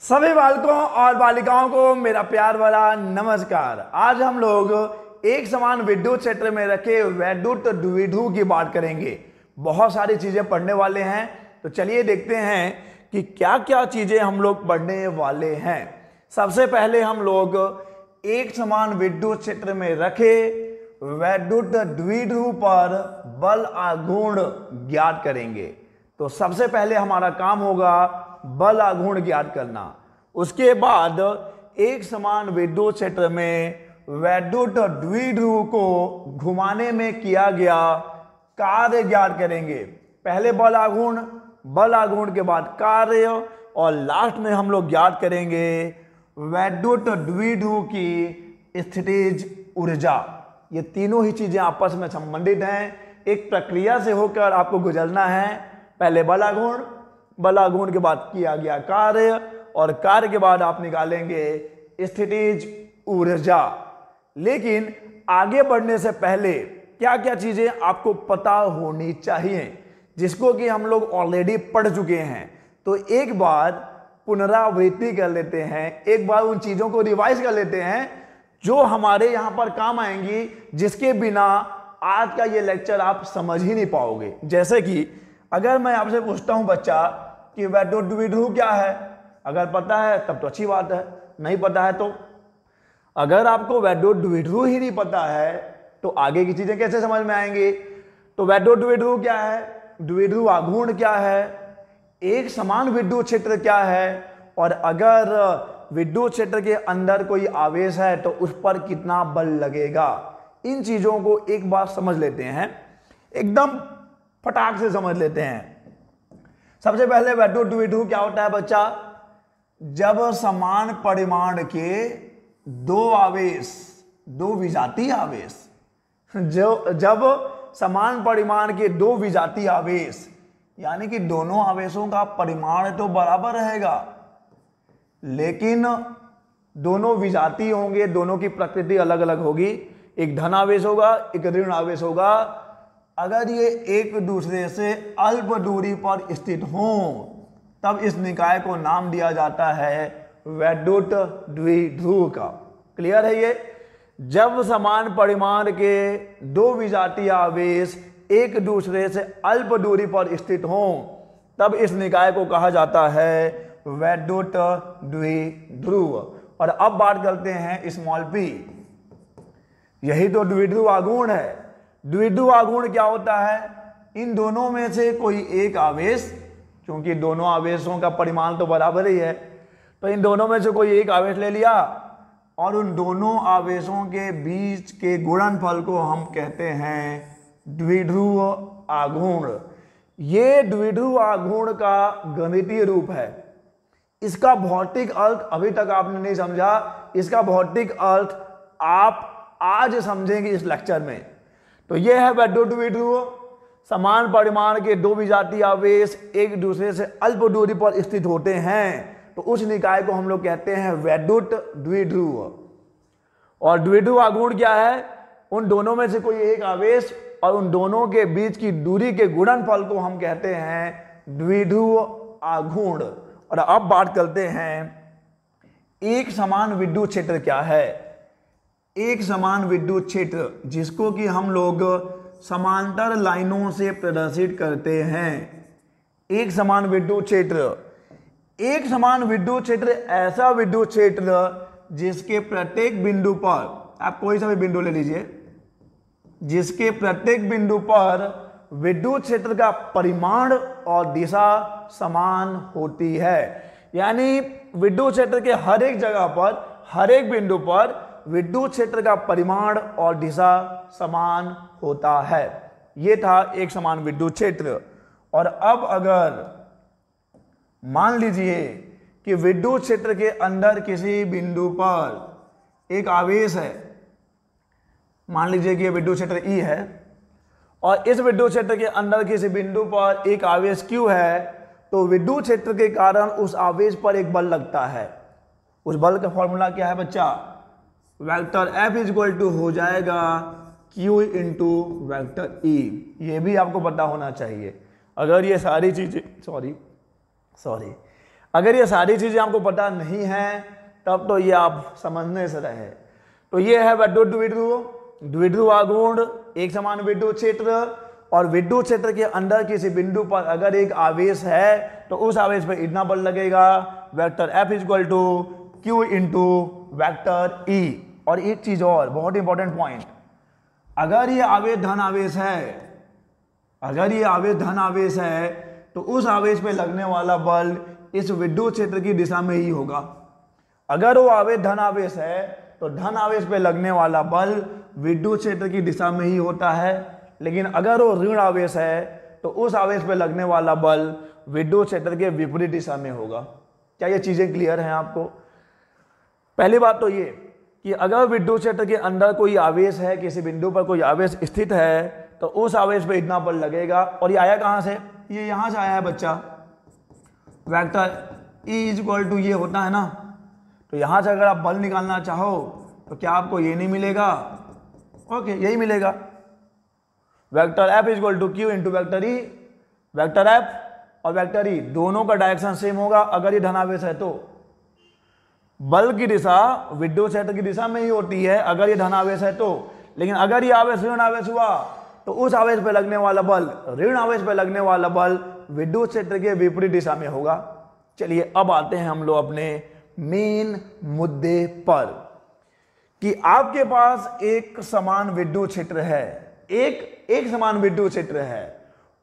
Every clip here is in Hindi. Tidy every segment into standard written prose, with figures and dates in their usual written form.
सभी बालकों और बालिकाओं को मेरा प्यार भरा नमस्कार। आज हम लोग एक समान विद्युत क्षेत्र में रखे वैद्युत द्विध्रुव की बात करेंगे। बहुत सारी चीजें पढ़ने वाले हैं, तो चलिए देखते हैं कि क्या क्या चीजें हम लोग पढ़ने वाले हैं। सबसे पहले हम लोग एक समान विद्युत क्षेत्र में रखे वैद्युत द्विध्रुव पर बल आघूर्ण ज्ञात करेंगे। तो सबसे पहले हमारा काम होगा बल आघूर्ण ज्ञात करना। उसके बाद एक समान विद्युत क्षेत्र में वैद्युत द्विध्रुव को घुमाने में किया गया कार्य ज्ञात करेंगे। पहले बल आघूर्ण के बाद कार्य, और लास्ट में हम लोग ज्ञात करेंगे वैद्युत द्विध्रुव की स्थितिज ऊर्जा। ये तीनों ही चीजें आपस में संबंधित हैं, एक प्रक्रिया से होकर आपको गुजरना है। पहले बल आघूर्ण के बाद किया गया कार्य, और कार्य के बाद आप निकालेंगे स्थितिज ऊर्जा। लेकिन आगे बढ़ने से पहले क्या क्या चीजें आपको पता होनी चाहिए, जिसको कि हम लोग ऑलरेडी पढ़ चुके हैं। तो एक बार पुनरावृत्ति कर लेते हैं, एक बार उन चीजों को रिवाइज कर लेते हैं जो हमारे यहां पर काम आएंगी, जिसके बिना आज का ये लेक्चर आप समझ ही नहीं पाओगे। जैसे कि अगर मैं आपसे पूछता हूं बच्चा कि वैद्युत द्विध्रुव क्या है, अगर पता है तब तो अच्छी बात है, नहीं पता है तो अगर आपको वैद्युत द्विध्रुव ही नहीं पता है तो आगे की चीजें कैसे समझ में आएंगी। तो वैद्युत द्विध्रुव क्या है, द्विध्रुव आघूर्ण क्या है, एक समान विद्युत क्षेत्र क्या है, और अगर विद्युत क्षेत्र के अंदर कोई आवेश है तो उस पर कितना बल लगेगा। इन चीजों को एक बार समझ लेते हैं, एकदम फटाक से समझ लेते हैं। सबसे पहले वैद्युत द्विध्रुव क्या होता है बच्चा, जब समान परिमाण के दो विजातीय आवेश, जब समान परिमाण के दो विजातीय आवेश, यानी कि दोनों आवेशों का परिमाण तो बराबर रहेगा, लेकिन दोनों विजातीय होंगे, दोनों की प्रकृति अलग अलग होगी। एक धन आवेश होगा, एक ऋण आवेश होगा। अगर ये एक दूसरे से अल्प दूरी पर स्थित हों तब इस निकाय को नाम दिया जाता है वैद्युत द्विध्रुव का। क्लियर है ये? जब समान परिमाण के दो विजातीय आवेश एक दूसरे से अल्प दूरी पर स्थित हों तब इस निकाय को कहा जाता है वैद्युत द्विध्रुव। और अब बात करते हैं स्मॉल p। यही तो द्विध्रुव आघूर्ण है। द्विध्रुव आघूर्ण क्या होता है, इन दोनों में से कोई एक आवेश, क्योंकि दोनों आवेशों का परिमाण तो बराबर ही है, तो इन दोनों में से कोई एक आवेश ले लिया और उन दोनों आवेशों के बीच के गुणनफल को हम कहते हैं द्विध्रुव आघूर्ण। ये द्विध्रुव आघूर्ण का गणितीय रूप है। इसका भौतिक अर्थ अभी तक आपने नहीं समझा, इसका भौतिक अर्थ आप आज समझेंगे इस लेक्चर में। तो यह है वैद्युत द्विध्रुव। समान परिमाण के दो विजातीय आवेश एक दूसरे से अल्प दूरी पर स्थित होते हैं, तो उस निकाय को हम लोग कहते हैं वैद्युत द्विध्रुव। और द्विध्रुव आघूर्ण क्या है, उन दोनों में से कोई एक आवेश और उन दोनों के बीच की दूरी के गुणनफल को हम कहते हैं द्विध्रुव आघूर्ण। और अब बात करते हैं एक समान विद्युत क्षेत्र क्या है। एक समान विद्युत क्षेत्र, जिसको कि हम लोग समांतर लाइनों से प्रदर्शित करते हैं। एक समान विद्युत क्षेत्र, एक समान विद्युत क्षेत्र ऐसा विद्युत क्षेत्र जिसके प्रत्येक बिंदु पर, आप कोई सा भी बिंदु ले लीजिए, जिसके प्रत्येक बिंदु पर विद्युत क्षेत्र का परिमाण और दिशा समान होती है। यानी विद्युत क्षेत्र के हर एक जगह पर, हर एक बिंदु पर विद्युत क्षेत्र का परिमाण और दिशा समान होता है। यह था एक समान विद्युत क्षेत्र। और अब अगर मान लीजिए कि विद्युत क्षेत्र के अंदर किसी बिंदु पर एक आवेश है, मान लीजिए कि यह विद्युत क्षेत्र E है, और इस विद्युत क्षेत्र के अंदर किसी बिंदु पर एक आवेश Q है, तो विद्युत क्षेत्र के कारण उस आवेश पर एक बल लगता है। उस बल का फॉर्मूला क्या है बच्चा, वेक्टर F इक्वल टू हो जाएगा Q इंटू वेक्टर E। ये भी आपको पता होना चाहिए। अगर ये सारी चीजें अगर ये सारी चीजें आपको पता नहीं है तब तो ये आप समझने से रहे। तो ये है विद्युत द्विध्रुव, द्विध्रुव आघूर्ण, एक समान विद्युत क्षेत्र, और विद्युत क्षेत्र के अंदर किसी बिंदु पर अगर एक आवेश है तो उस आवेश पर इतना बल लगेगा, vector F equal to Q into vector E। और एक चीज और बहुत इंपॉर्टेंट पॉइंट, अगर ये आवेश धन आवेश है, अगर ये आवेश धन आवेश है तो उस आवेश पे लगने वाला बल इस विद्युत क्षेत्र की दिशा में ही होगा। अगर वो आवेश धन आवेश है तो धन आवेश पे लगने वाला बल विद्युत क्षेत्र की दिशा में ही होता है, लेकिन अगर वो ऋण आवेश है तो उस आवेश पे लगने वाला बल विद्युत क्षेत्र के विपरीत दिशा में होगा। क्या ये चीजें क्लियर हैं आपको? पहली बात तो ये कि अगर विद्युत क्षेत्र के अंदर कोई आवेश है, किसी बिंदु पर कोई आवेश स्थित है तो उस आवेश पे इतना बल लगेगा। और ये आया कहां से? ये यहां से आया है बच्चा, वेक्टर E इक्वल टू ये होता है ना, तो यहां से अगर आप बल निकालना चाहो तो क्या आपको ये नहीं मिलेगा? ओके, यही मिलेगा, vector F equal to Q into vector E। Vector F और वेक्टर E दोनों का डायरेक्शन सेम होगा अगर ये धनावेश है तो। बल की दिशा विद्युत क्षेत्र की दिशा में ही होती है अगर ये धनावेश है तो, लेकिन अगर ये आवेश ऋण आवेश हुआ तो उस आवेश पर लगने वाला बल, ऋण आवेश पर लगने वाला बल विद्युत क्षेत्र के विपरीत दिशा में होगा। चलिए अब आते हैं हम लोग अपने मेन मुद्दे पर कि आपके पास एक समान विद्युत क्षेत्र है, एक समान विद्युत क्षेत्र है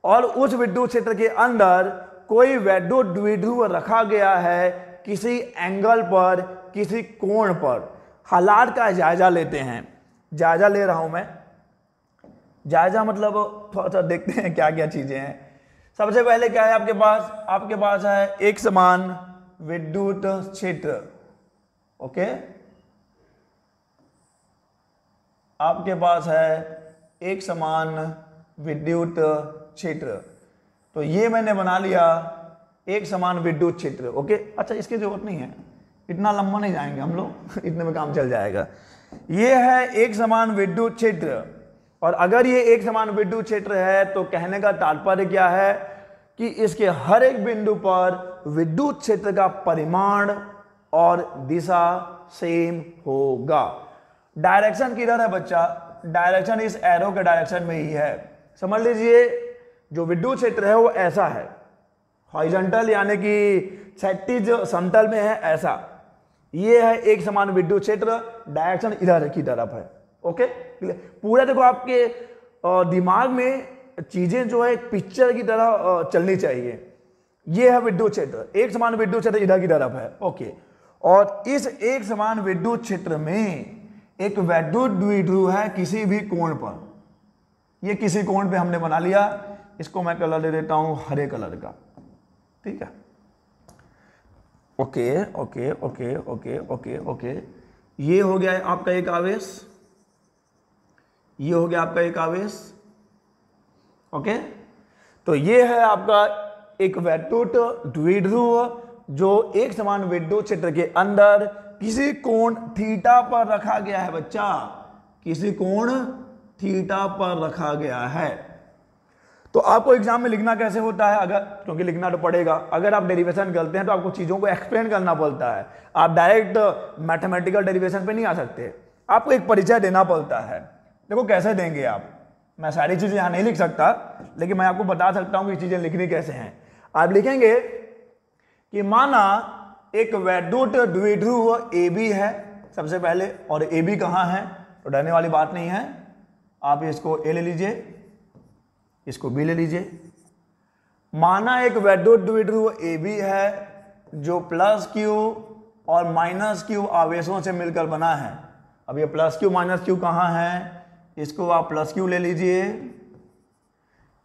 और उस विद्युत क्षेत्र के अंदर कोई विद्युत द्विध्रुव रखा गया है किसी एंगल पर, किसी कोण पर। हालात का जायजा लेते हैं, जायजा ले रहा हूं मैं, जायजा मतलब थोड़ा सा देखते हैं क्या क्या चीजें हैं। सबसे पहले क्या है आपके पास है एक समान विद्युत क्षेत्र। ओके, आपके पास है एक समान विद्युत क्षेत्र, तो ये मैंने बना लिया एक समान विद्युत क्षेत्र। ओके, अच्छा इसकी जरूरत नहीं है, इतना लंबा नहीं जाएंगे हम लोग, इतने में काम चल जाएगा। ये है एक समान विद्युत क्षेत्र, और अगर ये एक समान विद्युत क्षेत्र है तो कहने का तात्पर्य क्या है कि इसके हर एक बिंदु पर विद्युत क्षेत्र का परिमाण और दिशा सेम होगा। डायरेक्शन किधर है बच्चा? डायरेक्शन इस एरो के डायरेक्शन में ही है। समझ लीजिए जो विद्युत क्षेत्र है वो ऐसा है, हॉरिजॉन्टल यानी कि क्षैतिज समतल में है ऐसा। ये है एक समान विद्युत क्षेत्र, डायरेक्शन इधर की तरफ है। ओके, पूरा देखो आपके दिमाग में चीजें जो है एक पिक्चर की तरह चलनी चाहिए। ये है विद्युत क्षेत्र, एक समान विद्युत क्षेत्र इधर की तरफ है। ओके, और इस एक समान विद्युत क्षेत्र में एक विद्युत द्विध्रुव है किसी भी कोण पर। ये किसी कोण पे हमने बना लिया, इसको मैं कलर दे देता हूं हरे कलर का, ठीक है। Okay okay okay okay okay okay, ये हो गया आपका एक आवेश, ये हो गया आपका एक आवेश। ओके, तो ये है आपका एक विद्युत द्विध्रुव जो एक समान विद्युत क्षेत्र के अंदर किसी कोण थीटा पर रखा गया है बच्चा, किसी कोण थीटा पर रखा गया है। तो आपको एग्जाम में लिखना कैसे होता है, अगर, क्योंकि लिखना तो पड़ेगा, अगर आप डेरिवेशन करते हैं तो आपको चीजों को एक्सप्लेन करना पड़ता है। आप डायरेक्ट मैथमेटिकल डेरिवेशन पे नहीं आ सकते, आपको एक परिचय देना पड़ता है। देखो कैसे देंगे आप, मैं सारी चीजें यहां नहीं लिख सकता, लेकिन मैं आपको बता सकता हूं कि चीजें लिखनी कैसे हैं। आप लिखेंगे कि माना एक विद्युत द्विध्रुव AB है सबसे पहले, और AB कहां है तो डरने वाली बात नहीं है, आप इसको A ले लीजिए, इसको B ले लीजिए। माना एक विद्युत द्विध्रुव AB है जो प्लस Q और माइनस Q आवेशों से मिलकर बना है। अब ये प्लस Q माइनस Q कहां है, इसको आप प्लस Q ले लीजिए,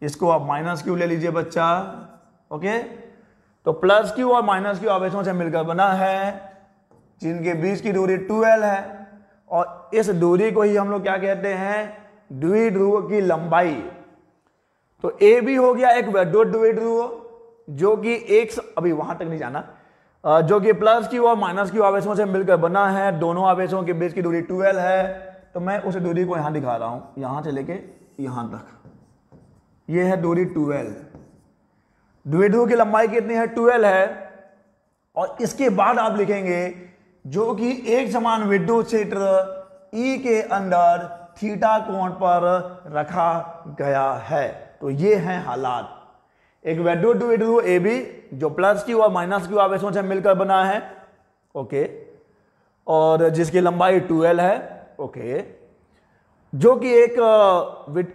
इसको आप माइनस Q ले लीजिए बच्चा। ओके, तो प्लस Q और माइनस Q आवेशों से मिलकर बना है जिनके बीच की दूरी 2L है, और इस दूरी को ही हम लोग क्या कहते हैं, द्विध्रुव की लंबाई। तो AB हो गया एक विद्युत द्विध्रुव जो कि एक, अभी वहां तक नहीं जाना, जो कि प्लस Q और माइनस Q आवेशों से मिलकर बना है, दोनों आवेशों के बीच की दूरी 2L है। तो मैं उस दूरी को यहां दिखा रहा हूं, यहां से लेके यहां तक, ये है दूरी 2L। द्विध्रुव की लंबाई कितनी है, 2L है, और इसके बाद आप लिखेंगे जो कि एक समान विद्युत क्षेत्र E के अंदर थीटा कोण पर रखा गया है। तो ये हैं हालात। एक विद्युत द्विध्रुव AB जो प्लस क्यू और माइनस क्यू आवेशों से मिलकर बना है, ओके, और जिसकी लंबाई 12 है, ओके, जो कि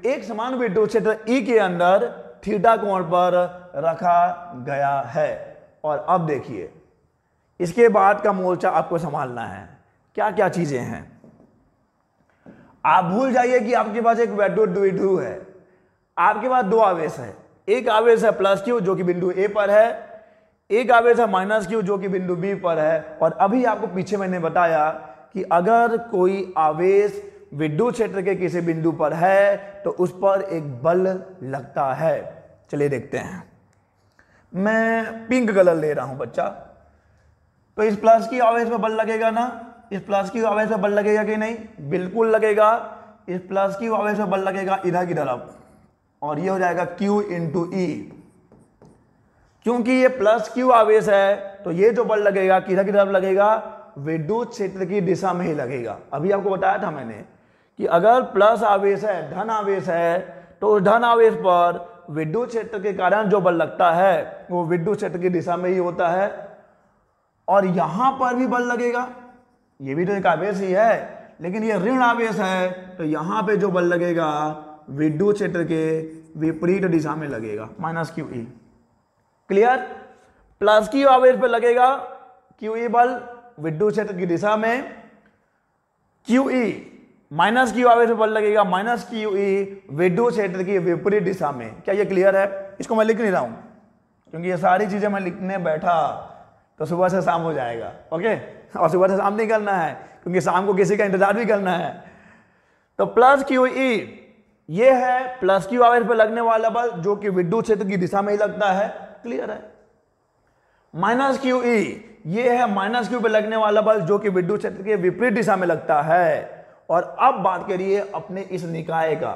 एक समान विद्युत क्षेत्र E के अंदर थीटा कोण पर रखा गया है। और अब देखिए इसके बाद का मोर्चा आपको संभालना है। क्या क्या चीजें हैं, आप भूल जाइए कि आपके पास एक विद्युत द्विध्रुव है, आपके पास दो आवेश है, एक आवेश है प्लस क्यू जो कि बिंदु ए पर है, एक आवेश है माइनस क्यू जो कि बिंदु बी पर है। और अभी आपको पीछे मैंने बताया कि अगर कोई आवेश विद्युत क्षेत्र के किसी बिंदु पर है तो उस पर एक बल लगता है। चलिए देखते हैं, मैं पिंक कलर ले रहा हूं बच्चा। तो इस प्लस की आवेश पर बल लगेगा ना, इस प्लस की आवेश पर बल लगेगा कि नहीं, बिल्कुल लगेगा। इस प्लस की आवेश पर बल लगेगा इधर की तरफ, और ये हो जाएगा Q इंटू ई। क्योंकि ये प्लस क्यू आवेश है तो ये जो बल लगेगा किधर की तरफ लगेगा, विद्युत क्षेत्र की दिशा में ही लगेगा। अभी आपको बताया था मैंने कि अगर प्लस आवेश है, धन आवेश है, तो उस धन आवेश पर विद्युत क्षेत्र के कारण जो बल लगता है वो विद्युत क्षेत्र की दिशा में ही होता है। और यहां पर भी बल लगेगा, ये भी तो एक आवेश ही है, लेकिन ये ऋण आवेश है, तो यहां पे जो बल लगेगा विद्युत क्षेत्र के विपरीत दिशा में लगेगा, minus Q E. Clear? Plus Q आवेश पे लगेगा क्यू ई बल विद्युत क्षेत्र की दिशा में, क्यू ई माइनस क्यू आवेश पे बल लगेगा माइनस क्यू ई विद्युत क्षेत्र की विपरीत दिशा में। क्या ये क्लियर है? इसको मैं लिख नहीं रहा हूं क्योंकि ये सारी चीजें मैं लिखने बैठा तो सुबह से शाम हो जाएगा, ओके, और सुबह से शाम नहीं करना है क्योंकि शाम को किसी का इंतजार भी करना है। तो प्लस क्यू ई ये है प्लस क्यू आवेश पर लगने वाला बल जो कि विद्युत क्षेत्र की दिशा में ही लगता है, क्लियर है। माइनस क्यू ई ये है माइनस क्यू पे लगने वाला बल जो कि विद्युत क्षेत्र के विपरीत दिशा में लगता है। और अब बात करिए अपने इस निकाय का,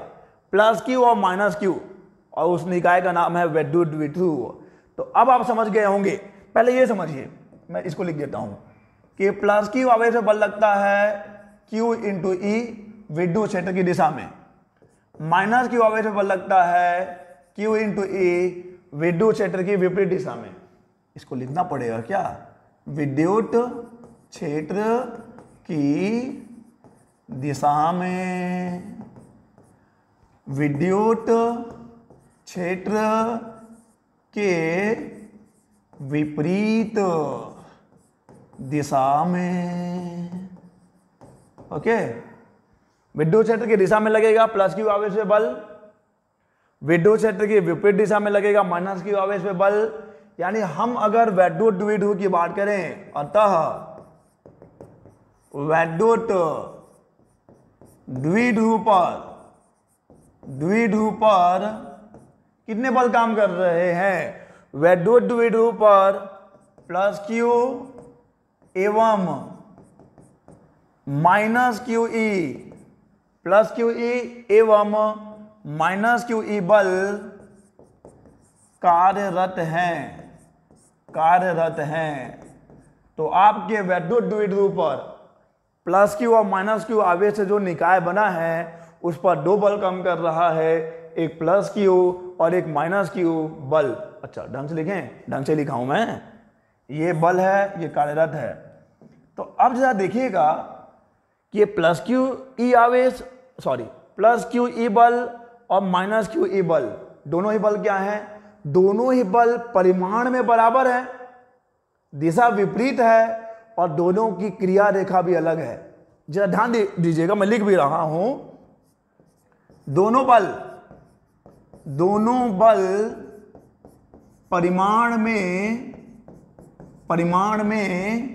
प्लस क्यू और माइनस क्यू, और उस निकाय का नाम है विद्युत द्विध्रुव। तो अब आप समझ गए होंगे। पहले ये समझिए, मैं इसको लिख देता हूं कि प्लस क्यू आवेश पे बल लगता है क्यू इंटू ई विद्युत क्षेत्र की दिशा में, माइनस क्यू आवेश पे बल लगता है क्यू इंटू ई विद्युत क्षेत्र की विपरीत दिशा में। इसको लिखना पड़ेगा क्या, विद्युत क्षेत्र की दिशा में, विद्युत क्षेत्र के विपरीत दिशा में, ओके। विद्युत क्षेत्र की दिशा में लगेगा प्लस क्यू आवेश पे बल, विद्युत क्षेत्र की विपरीत दिशा में लगेगा माइनस क्यू आवेश पे बल। यानी हम अगर विद्युत द्विध्रुव की बात करें, अतः विद्युत द्विध्रुव पर कितने बल काम कर रहे हैं, विद्युत द्विध्रुव पर प्लस क्यू एवं minus Q E, plus Q E एवं माइनस क्यू ई बल कार्यरत हैं। तो आपके विद्युत द्विध्रुव पर प्लस क्यू और माइनस क्यू आवेश से जो निकाय बना है उस पर दो बल काम कर रहा है, एक प्लस क्यू और एक माइनस क्यू बल। अच्छा, ढंग से लिखें, ढंग से लिखा हूं मैं, ये बल है, ये कार्यरत है। तो अब जरा देखिएगा कि प्लस क्यू ई आवेश, प्लस क्यू ई बल और माइनस क्यू ई बल, दोनों ही बल क्या है, दोनों ही बल परिमाण में बराबर है, दिशा विपरीत है, और दोनों की क्रिया रेखा भी अलग है। जरा ध्यान दीजिएगा, मैं लिख भी रहा हूं, दोनों बल परिमाण में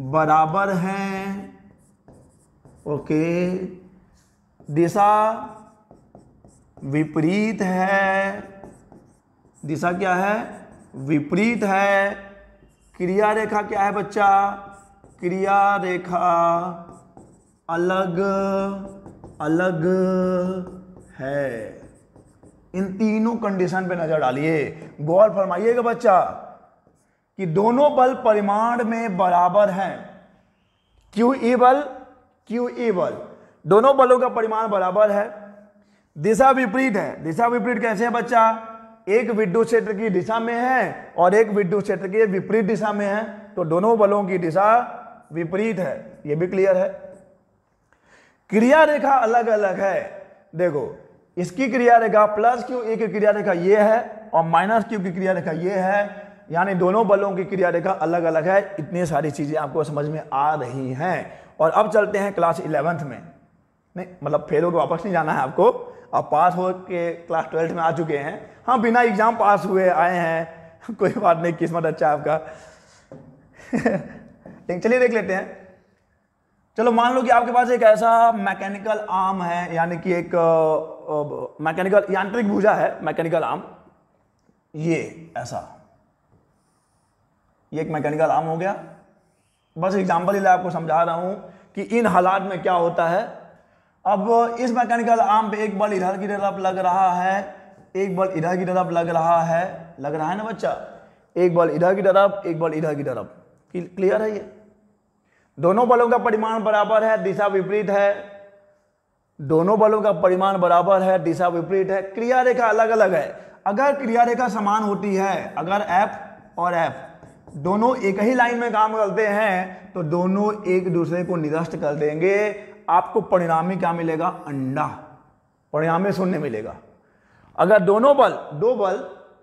बराबर हैं, ओके, दिशा विपरीत है, दिशा क्या है, विपरीत है। क्रिया रेखा क्या है बच्चा, क्रिया रेखा अलग अलग है। इन तीनों कंडीशन पे नजर डालिए, गौर फरमाइएगा बच्चा कि दोनों बल परिमाण में बराबर हैं। QE बल, QE बल, दोनों बलों का परिमाण बराबर है। दिशा विपरीत है। दिशा विपरीत कैसे है बच्चा? एक विद्युत क्षेत्र की दिशा में है और एक विद्युत क्षेत्र के विपरीत दिशा में है, तो दोनों बलों की दिशा विपरीत है। यह भी क्लियर है। क्रिया रेखा अलग अलग है। देखो, इसकी क्रिया रेखा प्लस QE की क्रिया रेखा ये है और माइनस Q की क्रिया रेखा ये है, यानी दोनों बलों की क्रिया रेखा अलग अलग है। इतनी सारी चीजें आपको समझ में आ रही हैं। और अब चलते हैं क्लास 11th में। नहीं मतलब फेल हो के वापस नहीं जाना है आपको, अब पास हो के क्लास 12th में आ चुके हैं। हाँ, बिना एग्जाम पास हुए आए हैं, कोई बात नहीं, किस्मत अच्छा है आपका। लेकिन चलिए देख लेते हैं। चलो मान लो कि आपके पास एक ऐसा मैकेनिकल आर्म है, यानी कि एक मैकेनिकल यांत्रिक भुजा है, मैकेनिकल आर्म, ये ऐसा, ये एक मैकेनिकल आर्म हो गया। बस एग्जाम्पल ही आपको समझा रहा हूं कि इन हालात में क्या होता है। अब इस मैकेनिकल आर्म पे एक बल इधर की तरफ लग रहा है, एक बल इधर की तरफ लग रहा है ना बच्चा, एक बल इधर की तरफ, एक बल इधर की तरफ। क्लियर है? ये दोनों बलों का परिमाण बराबर है, दिशा विपरीत है। दोनों बलों का परिमाण बराबर है, दिशा विपरीत है। क्रिया रेखा अलग अलग है। अगर क्रिया रेखा समान होती है, अगर F और F दोनों एक ही लाइन में काम करते हैं, तो दोनों एक दूसरे को निरस्त कर देंगे। आपको परिणामी क्या मिलेगा? अंडा। परिणामी शून्य मिलेगा। अगर दोनों बल,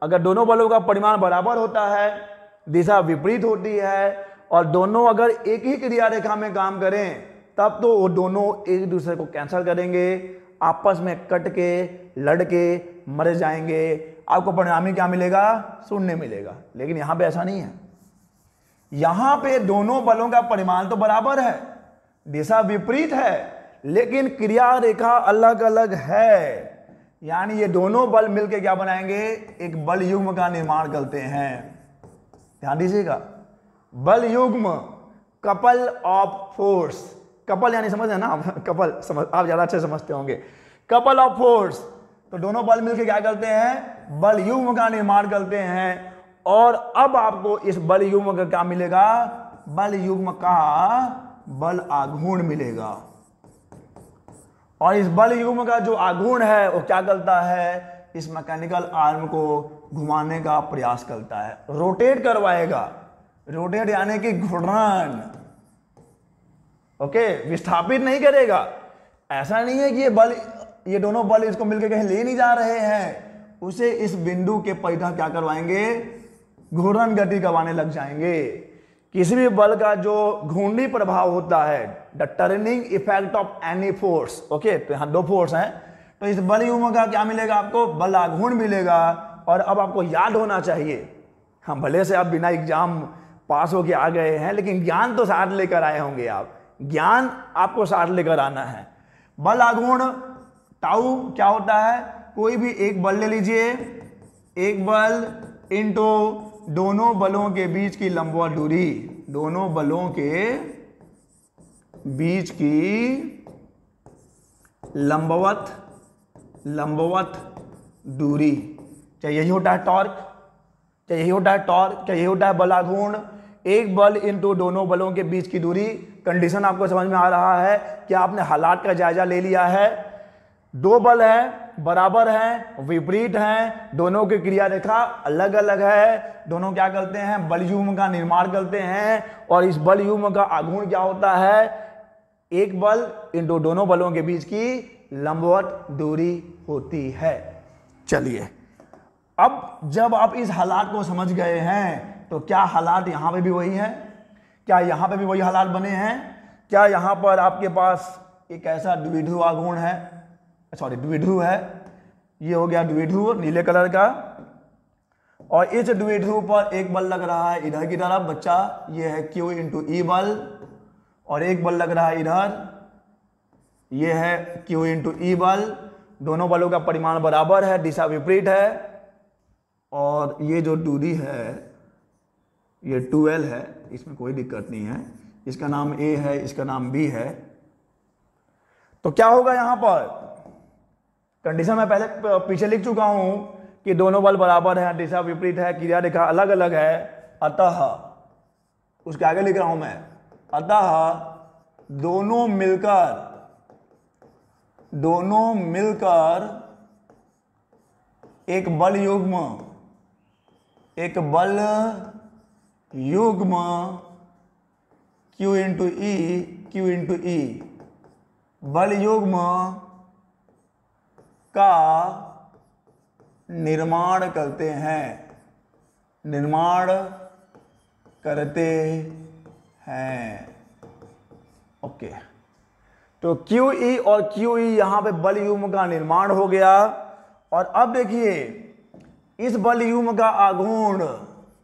अगर दोनों बलों का परिमाण बराबर होता है, दिशा विपरीत होती है, और दोनों अगर एक ही क्रिया रेखा में काम करें, तब तो वो दोनों एक दूसरे को कैंसिल करेंगे, आपस में कट के लड़ के मर जाएंगे। आपको परिणामी क्या मिलेगा? शून्य मिलेगा। लेकिन यहां पे ऐसा नहीं है। यहां पे दोनों बलों का परिमाण तो बराबर है, दिशा विपरीत है, लेकिन क्रिया रेखा अलग अलग है। यानी ये दोनों बल मिलकर क्या बनाएंगे? एक बल युग्म का निर्माण करते हैं। ध्यान दीजिएगा, बल युग्म, कपल ऑफ फोर्स। कपल यानी समझ है ना आप? कपल समझ, आप ज्यादा अच्छे समझते होंगे। कपल ऑफ फोर्स, तो दोनों बल मिलकर क्या करते हैं? बल युग्म का निर्माण करते हैं। और अब आपको इस बल युग्म का क्या मिलेगा? बल युग्म का बल आघूर्ण मिलेगा। और इस बल युग्म का जो आघूर्ण है वो क्या करता है? इस मैकेनिकल आर्म को घुमाने का प्रयास करता है, रोटेट करवाएगा। रोटेट यानी कि घूर्णन, ओके, विस्थापित नहीं करेगा। ऐसा नहीं है कि ये दोनों बल इसको मिलकर कहीं ले नहीं जा रहे हैं, उसे इस बिंदु के परिधि क्या करवाएंगे? घूर्णन गति करवाने लग जाएंगे। किसी भी बल का जो घूर्णी प्रभाव होता है, the turning effect of any force, okay, तो यहां दो फोर्स हैं, तो इस बल युग्म का क्या मिलेगा आपको? बल आघूर्ण मिलेगा। और अब आपको याद होना चाहिए, हाँ भले से आप बिना एग्जाम पास होके आ गए हैं, लेकिन ज्ञान तो साथ लेकर आए होंगे आप, ज्ञान आपको साथ लेकर आना है। बल आघूर्ण टाउ क्या होता है? कोई भी एक बल ले लीजिए, एक बल इनटू दोनों बलों के बीच की लंबवत दूरी, दोनों बलों के बीच की लंबवत दूरी, क्या यही होता है टॉर्क? क्या यही होता है टॉर्क? क्या यही होता है बल आघूर्ण? एक बल इनटू दोनों बलों के बीच की दूरी। कंडीशन आपको समझ में आ रहा है कि आपने हालात का जायजा ले लिया है। दो बल हैं, बराबर हैं, विपरीत हैं, दोनों की क्रिया रेखा अलग अलग है, दोनों क्या करते हैं? बल युग्म का निर्माण करते हैं। और इस बल युग्म का आघूर्ण क्या होता है? एक बल इनटू दोनों बलों के बीच की लंबवत दूरी होती है। चलिए, अब जब आप इस हालात को समझ गए हैं, तो क्या हालात यहां पे भी वही हैं? क्या यहां पे भी वही हालात बने हैं? क्या यहां पर आपके पास एक ऐसा द्विध्रुव आघूर्ण है, सॉरी द्विध्रुव है, ये हो गया द्विध्रुव नीले कलर का, और इस द्विध्रुव पर एक बल लग रहा है इधर की तरफ बच्चा, ये है Q इंटू E बल, और एक बल लग रहा है इधर, ये है Q इंटू E बल। दोनों बलों का परिमाण बराबर है, दिशा विपरीत है, और ये जो दूरी है ये 2L है, इसमें कोई दिक्कत नहीं है। इसका नाम A है, इसका नाम B है। तो क्या होगा यहां पर? कंडीशन मैं पहले पीछे लिख चुका हूं कि दोनों बल बराबर है, दिशा विपरीत है, क्रिया रेखा अलग अलग है। अतः, उसके आगे लिख रहा हूं मैं, अतः दोनों मिलकर एक बल युग्म Q इंटू ई बल युग्म का निर्माण करते हैं। ओके, तो QE और QE यहां पे बल युग्म का निर्माण हो गया। और अब देखिए इस बल युग्म का आघूर्ण,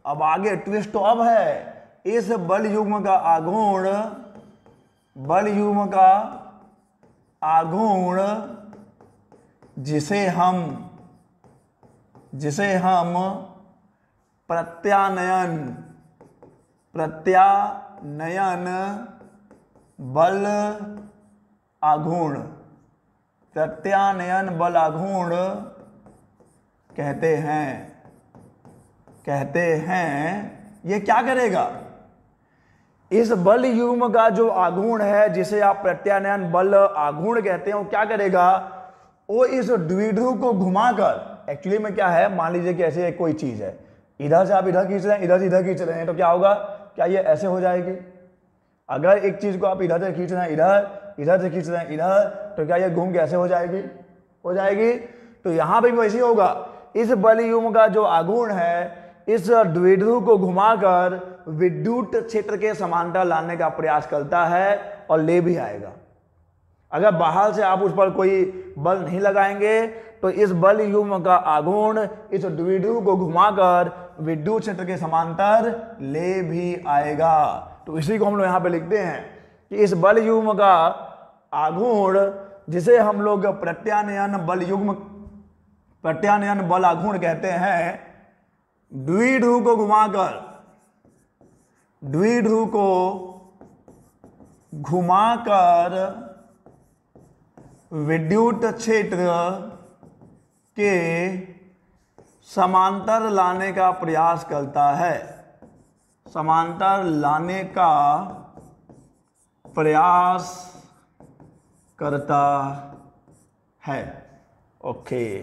अब आगे ट्विस्ट तो अब है, इस बल युग्म का आघूर्ण जिसे हम प्रत्यानयन बल आघूर्ण कहते हैं। ये क्या करेगा? इस बल युग्म का जो आघूर्ण है, जिसे आप प्रत्यानयन बल आघूर्ण कहते हैं, वो क्या करेगा? वो इस द्विध्रुव को घुमाकर, एक्चुअली में क्या है, मान लीजिए कि ऐसे कोई चीज है, इधर से आप इधर खींच रहे हैं, इधर से इधर खींच रहे हैं, तो क्या होगा? क्या ये ऐसे हो जाएगी? अगर एक चीज को आप इधर से खींच रहे हैं इधर से खींच रहे हैं इधर, तो क्या ये घूम के ऐसे हो जाएगी? तो यहां पे भी वैसे ही होगा। इस बल युग्म का जो आघूर्ण है, इस द्विध्रुव को घुमाकर विद्युत क्षेत्र के समांतर लाने का प्रयास करता है और ले भी आएगा। अगर बाहर से आप उस पर कोई बल नहीं लगाएंगे तो इस बल युग्म का आघूर्ण इस द्विध्रुव को घुमाकर विद्युत क्षेत्र के समांतर ले भी आएगा। तो इसी को हम लोग यहां पे लिखते हैं कि इस बल युग्म का आघूर्ण, जिसे हम लोग प्रत्यानयन बल आघूर्ण कहते हैं, द्विध्रुव को घुमाकर विद्युत क्षेत्र के समांतर लाने का प्रयास करता है। ओके,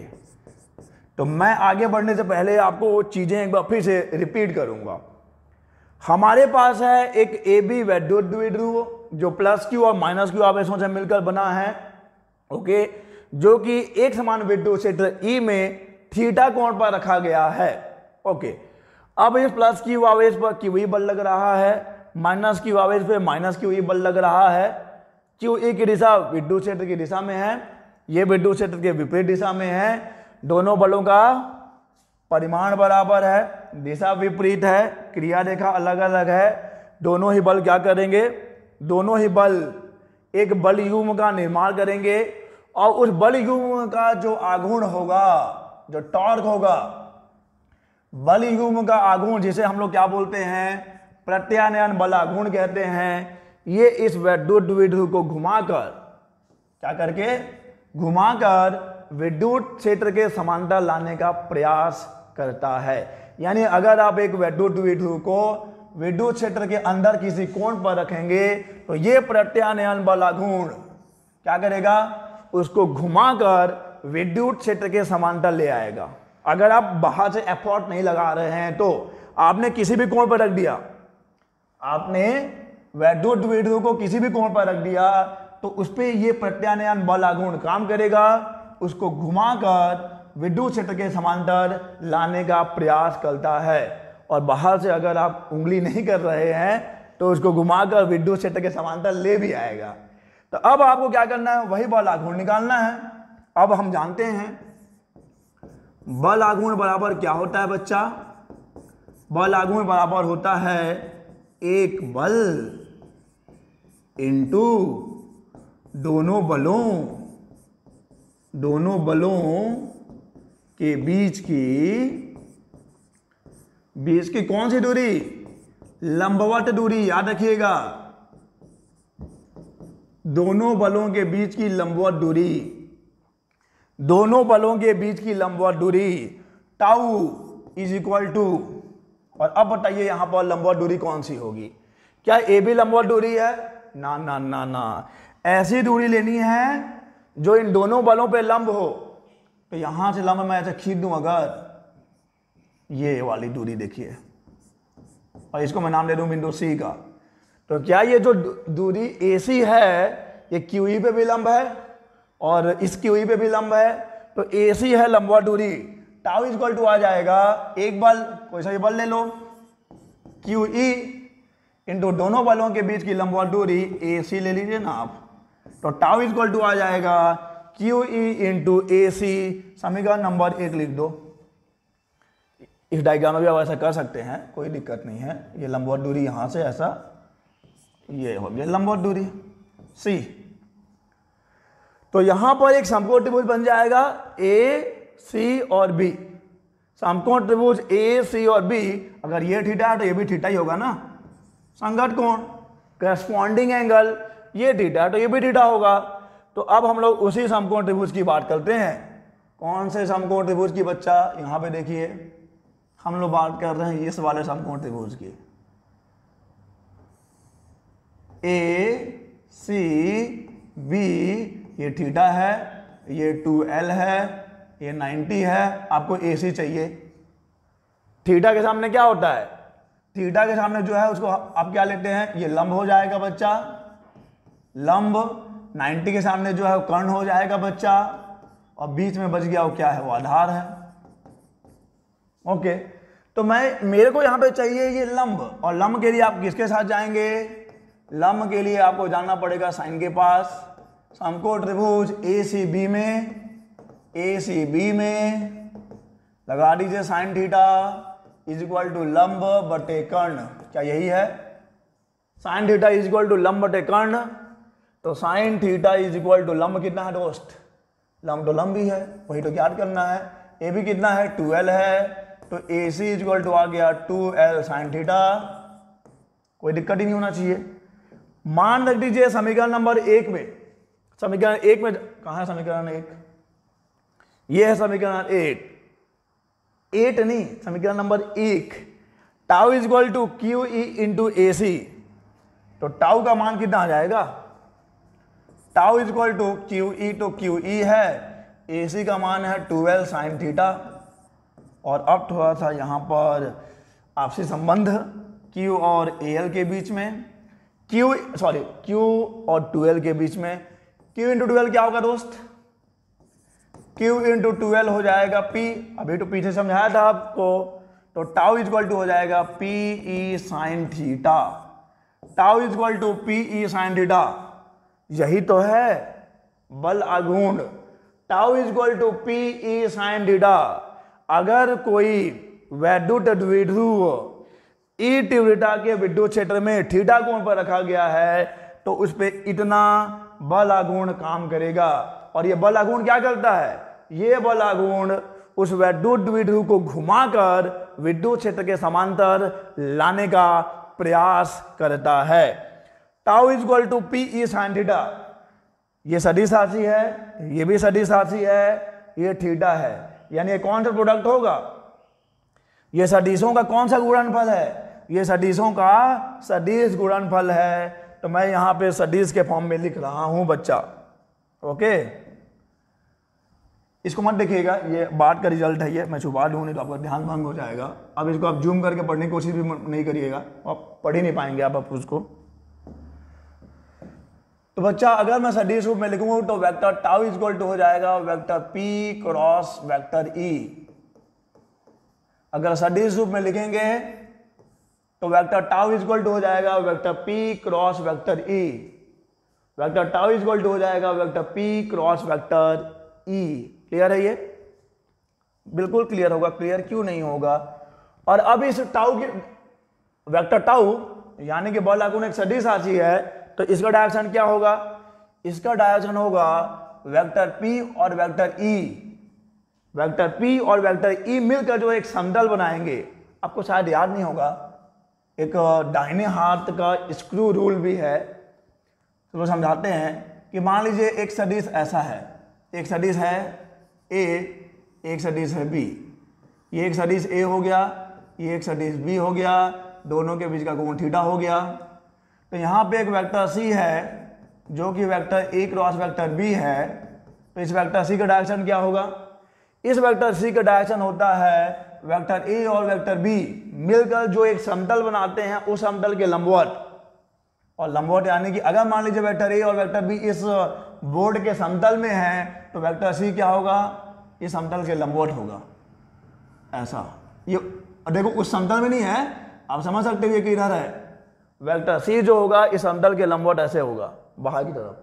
तो मैं आगे बढ़ने से पहले आपको वो चीजें एक बार फिर से रिपीट करूंगा। हमारे पास है एक AB वैद्युत द्विध्रुव जो प्लस Q और माइनस Q आवेशों से मिलकर बना है। ओके, जो कि एक समान विद्युत क्षेत्र E में थीटा कोण पर रखा गया है। ओके, अब इस प्लस Q आवेश पर QE बल लग रहा है, माइनस Q आवेश पे माइनस QE बल लग रहा है। QE की दिशा विद्युत क्षेत्र की दिशा में है, ये विद्युत क्षेत्र के विपरीत दिशा में है। दोनों बलों का परिमाण बराबर है, दिशा विपरीत है, क्रिया रेखा अलग अलग है। दोनों ही बल क्या करेंगे? दोनों ही बल एक बल युग्म का निर्माण करेंगे और उस बल युग्म का जो आघूर्ण होगा, जो टॉर्क होगा, बल युग्म का आघूर्ण, जिसे हम लोग क्या बोलते हैं? प्रत्यानयन बल आघूर्ण कहते हैं। ये इस विद्युत द्विध्रुव को घुमाकर विद्युत क्षेत्र के समांतर लाने का प्रयास करता है। यानी अगर आप एक विद्युत द्विध्रुव को विद्युत क्षेत्र के अंदर किसी कोण पर रखेंगे तो ये प्रत्यानयन बल आघूर्ण क्या करेगा? उसको घुमाकर विद्युत क्षेत्र के समांतर ले आएगा। अगर आप बाहर से एफर्ट नहीं लगा रहे हैं तो आपने किसी भी कोण पर रख दिया, आपने वैद्युत द्विध्रुव को किसी भी कोण पर रख दिया, तो उस पर यह प्रत्यानयन बल आघूर्ण काम करेगा, उसको घुमाकर विद्युत क्षेत्र के समांतर लाने का प्रयास करता है। और बाहर से अगर आप उंगली नहीं कर रहे हैं तो उसको घुमाकर विद्युत क्षेत्र के समांतर ले भी आएगा। तो अब आपको क्या करना है? वही बल आघूर्ण निकालना है। अब हम जानते हैं बल आघूर्ण बराबर क्या होता है बच्चा? बल आघूर्ण बराबर होता है एक बल इंटू दोनों बलों के बीच की कौन सी दूरी? लंबवत दूरी, याद रखिएगा। दोनों बलों के बीच की लंबवत दूरी, टाउ इज इक्वल टू और अब बताइए यहां पर लंबवत दूरी कौन सी होगी? क्या ए बी लंबवत दूरी है? ना ना ना ना, ऐसी दूरी लेनी है जो इन दोनों बलों पे लंब हो। तो यहां से लंब मैं ऐसे खींच दूं अगर, ये वाली दूरी देखिए, और इसको मैं नाम दे दूं बिंदु सी का, तो क्या ये जो दूरी AC है ये QE पे भी लंब है और इस QE पे भी लंब है। तो AC है लंबवत दूरी, टाउ इक्वल टू आ जाएगा एक बल, कोई सा भी बल ले लो, QE इंटू दोनों बलों के बीच की लंबवत दूरी AC ले लीजिए ना आप, तो टाउ इक्वल टू आ जाएगा QE इंटू AC। समीकरण नंबर 1 लिख दो। इस डायग्राम में भी आप ऐसा कर सकते हैं, कोई दिक्कत नहीं है। ये लंबवत दूरी यहां से ऐसा, ये हो गया लंबवत दूरी C। तो यहां पर एक समकोण त्रिभुज बन जाएगा AC और B। समकोण त्रिभुज AC और B, अगर ये थीटा है तो ये भी थीटा ही होगा ना, संगत कोण, करस्पॉन्डिंग एंगल, ये थीटा तो ये भी थीटा होगा। तो अब हम लोग उसी समकोण त्रिभुज की बात करते हैं। कौन से समकोण त्रिभुज की बच्चा? यहां पे देखिए, हम लोग बात कर रहे हैं इस वाले समकोण त्रिभुज की, ACB, ये थीटा है, ये 2L है, ये 90 है। आपको AC चाहिए। थीटा के सामने क्या होता है? थीटा के सामने जो है उसको आप क्या लेते हैं? ये लंब हो जाएगा बच्चा, लंब। 90 के सामने जो है वो कर्ण हो जाएगा बच्चा, और बीच में बच गया वो क्या है? वो आधार है। ओके, तो मेरे को यहां पे चाहिए ये लंब, और लंब के लिए आप किसके साथ जाएंगे? लंब के लिए आपको जाना पड़ेगा साइन के पास। समकोण त्रिभुज ACB में लगा दीजिए sine theta is equal to लंब बटे कर्ण। क्या यही है? Sine theta is equal to लंब बटे कर्ण। तो sine theta is equal to लंब कितना है दोस्त? लंब तो लंब ही है, वही तो ज्ञात करना है। ए भी कितना है? 2L है, तो AC इज इक्वल टू आ गया 2L साइन थीटा। कोई दिक्कत ही नहीं होना चाहिए। मान रख दीजिए समीकरण नंबर 1 में, समीकरण 1 में कहां है समीकरण 1? ये है समीकरण 8 नहीं, समीकरण number 1। Tau is equal to QE into AC। तो टाउ का मान कितना आ जाएगा? Tau is equal to QE, तो QE है, AC का मान है 2L साइन थीटा। और अब थोड़ा सा यहां पर आपसी संबंध Q और AL के बीच में, Q और 2L के बीच में। Q इंटू 2L क्या होगा दोस्त? Q इंटू 2L हो जाएगा P। अभी तो पीछे समझाया था आपको। तो टाउ इज इक्वल टू हो जाएगा PE sine theta. Tau is equal to PE sine theta, यही तो है बल आघूर्ण। Tau is equal to PE sine theta. अगर कोई वैद्युत द्विध्रुव ई तीव्रता के विद्युत क्षेत्र में थीटा कोण पर रखा गया है, तो उस पर इतना बल आघूर्ण काम करेगा। और ये बल आघूर्ण क्या करता है? ये बल आघूर्ण उस वैद्युत द्विध्रुव को घुमाकर विद्युत क्षेत्र के समांतर लाने का प्रयास करता है। Tau is equal to PE sine theta. ये सदिश राशि है, ये भी सदिश राशि है, ये थीटा है, यानी ये कौन सा प्रोडक्ट होगा? ये सदिशों का कौन सा गुणनफल है? ये सदिशों का सदिश गुणनफल है। तो मैं यहां पे सदिश के फॉर्म में लिख रहा हूं बच्चा। ओके, इसको मत देखिएगा, ये बात का रिजल्ट है, ये मैं छुपा दूं नहीं तो आपका ध्यान भंग हो जाएगा। अब इसको आप जूम करके पढ़ने की कोशिश भी नहीं करिएगा, आप पढ़ ही नहीं पाएंगे आप उसको। तो बच्चा अगर मैं सदिश रूप में लिखूंगा तो vector tau is equal to हो जाएगा vector P cross vector E। अगर सदिश रूप में लिखेंगे तो vector tau is equal to हो जाएगा vector P cross vector E। Vector tau is equal to हो जाएगा vector P cross vector E। Clear है? ये बिल्कुल क्लियर होगा। क्लियर क्यों नहीं होगा? और अब इस टाउ की वेक्टर टाउ यानी कि बल आघूर्ण एक सदिश राशि है, तो इसका डायरेक्शन क्या होगा? इसका डायरेक्शन होगा वेक्टर P और वेक्टर E। वेक्टर P और वेक्टर E मिलकर जो एक समतल बनाएंगे। आपको शायद याद नहीं होगा, एक दाहिने हाथ का स्क्रू रूल भी है, तो समझाते हैं कि मान लीजिए एक सदिश ऐसा है, एक सदिश है A, एक सदिश है B। ये एक सदिश A हो गया, ये एक सदिश बी हो गया, दोनों के बीच का कोण थीटा हो गया। तो यहाँ पे एक वेक्टर सी है जो कि vector A cross vector B है, तो इस वेक्टर सी का डायरेक्शन क्या होगा? इस वेक्टर सी का डायरेक्शन होता है वेक्टर ए और वेक्टर बी मिलकर जो एक समतल बनाते हैं उस समतल के लंबवत। और लंबवत यानी कि अगर मान लीजिए वेक्टर ए और वेक्टर बी इस बोर्ड के समतल में है तो वेक्टर सी क्या होगा? इस समतल के लंबवत होगा, ऐसा। ये देखो उस समतल में नहीं है, आप समझ सकते हो ये किधर है। वेक्टर सी जो होगा इस समतल के लंबवत ऐसे होगा बाहर की तरफ।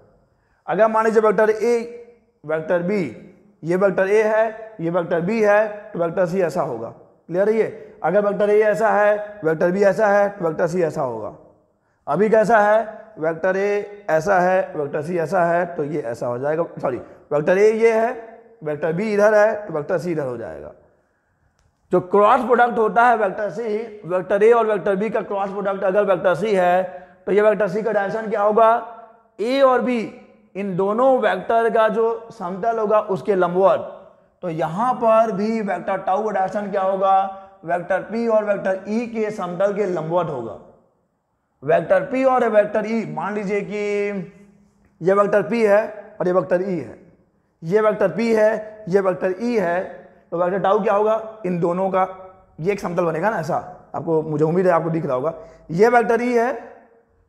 अगर मान लीजिए वेक्टर ए वेक्टर बी, ये वेक्टर ए है ये वेक्टर बी है, तो वेक्टर सी ऐसा होगा। क्लियर है ये? अगर वेक्टर ए ऐसा है वेक्टर बी ऐसा है तो वेक्टर सी ऐसा होगा। अभी कैसा है? वेक्टर ए ऐसा है वेक्टर सी ऐसा है, तो ये ऐसा हो जाएगा। सॉरी, वेक्टर ए ये है, वेक्टर बी इधर है, तो वेक्टर सी इधर हो जाएगा। जो क्रॉस प्रोडक्ट होता है वेक्टर सी, वेक्टर ए और वेक्टर बी का क्रॉस प्रोडक्ट अगर वेक्टर सी है तो ये वेक्टर सी का डायरेक्शन क्या होगा? ए और बी इन दोनों वेक्टर का जो समतल होगा उसके लंबवत। तो यहां पर भी वेक्टर टाउ का डायरेक्शन क्या होगा? वेक्टर पी और वेक्टर ई के समतल के लंबवत होगा। वेक्टर पी और वेक्टर ई, मान लीजिए कि ये वेक्टर पी है और ये वेक्टर ई है, ये वेक्टर पी है ये वेक्टर ई है, तो वेक्टर टाउ क्या होगा? इन दोनों का ये एक समतल बनेगा ना, ऐसा। आपको, मुझे उम्मीद है आपको दिख रहा होगा। ये वेक्टर ई है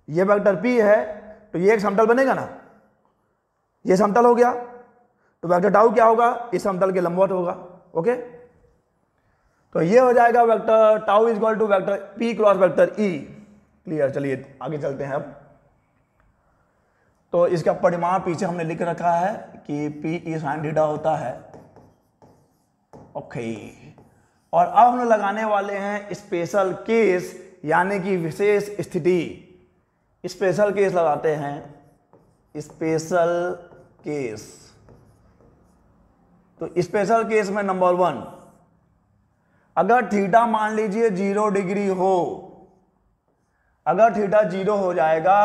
ये वेक्टर पी है, तो ये एक समतल बनेगा ना, ये समतल हो गया, तो वेक्टर टाउ क्या होगा? इस समतल के लंबवत होगा। ओके, तो ये हो जाएगा vector tau is equal to vector P cross vector E. Clear? चलिए आगे चलते हैं अब। तो इसका परिमाण पीछे हमने लिख रखा है कि पी ई साइन थीटा होता है। ओके, और अब हम लगाने वाले हैं स्पेशल केस, यानी कि विशेष स्थिति। स्पेशल केस लगाते हैं, स्पेशल केस। तो स्पेशल केस में नंबर 1, अगर थीटा मान लीजिए 0 डिग्री हो, अगर थीटा 0 हो जाएगा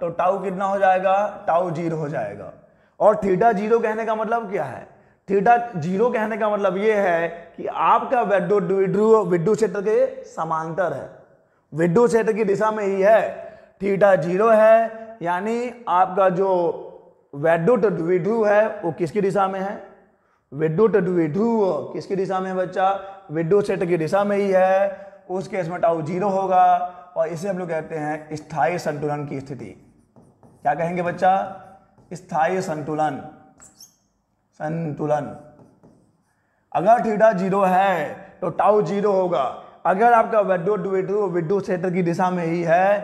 तो टाउ कितना हो जाएगा? टाउ 0 हो जाएगा। और थीटा 0 कहने का मतलब क्या है? थीटा 0 कहने का मतलब यह है कि आपका विद्युत क्षेत्र के समांतर है, विद्युत क्षेत्र की दिशा में ही है। थीटा 0 है यानी आपका जो विद्युत द्विध्रुव है वो किसकी दिशा में है? विद्युत द्विध्रुव किसकी दिशा में है बच्चा? विद्युत क्षेत्र की दिशा में ही है। उस केस में टाउ 0 होगा और इसे हम लोग कहते हैं स्थायी संतुलन की स्थिति। क्या कहेंगे बच्चा? स्थायी संतुलन। संतुलन। अगर थीटा 0 है तो टाउ 0 होगा। अगर आपका विद्युत द्विध्रुव विद्युत क्षेत्र की दिशा में ही है